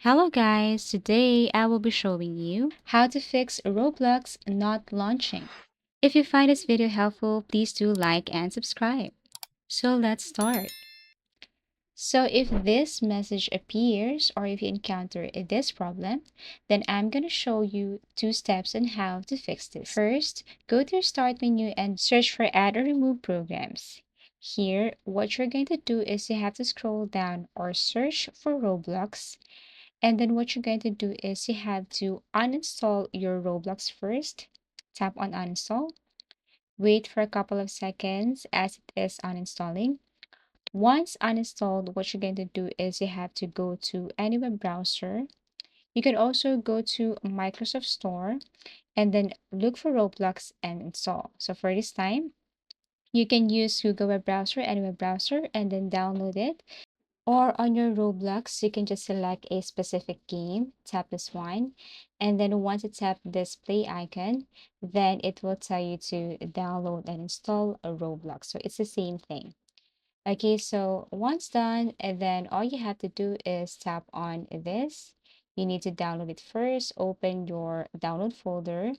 Hello guys, today I will be showing you how to fix Roblox not launching. If you find this video helpful, please do like and subscribe. So let's start. So if this message appears or if you encounter this problem, then I'm going to show you two steps on how to fix this. First, go to your start menu and search for add or remove programs. Here, what you're going to do is you have to scroll down or search for Roblox. And then what you're going to do is you have to uninstall your Roblox first. Tap on uninstall. Wait for a couple of seconds as it is uninstalling. Once uninstalled, what you're going to do is you have to go to any web browser. You can also go to Microsoft Store and then look for Roblox and install. So for this time, you can use Google web browser, any web browser, and then download it. Or on your Roblox, you can just select a specific game, tap this one, and then once you tap this play icon, then it will tell you to download and install a Roblox. So it's the same thing. Okay, so once done, and then all you have to do is tap on this. You need to download it first, open your download folder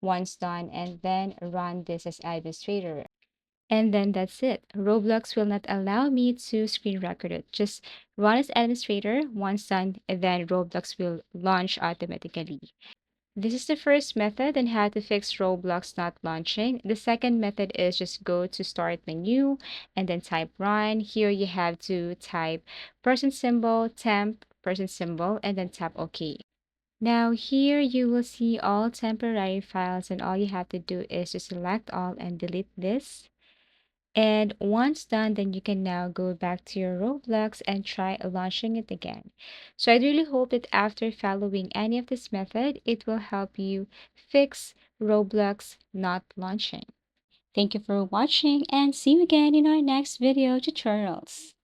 once done, and then run this as administrator. And then that's it. Roblox will not allow me to screen record it. Just run as administrator. Once done, and then Roblox will launch automatically. This is the first method on how to fix Roblox not launching. The second method is just go to start menu and then type run. Here you have to type person symbol, temp, person symbol, and then tap OK. Now here you will see all temporary files and all you have to do is to select all and delete this. And once done, then you can now go back to your Roblox and try launching it again. So I really hope that after following any of this method, it will help you fix Roblox not launching. Thank you for watching and see you again in our next video tutorials.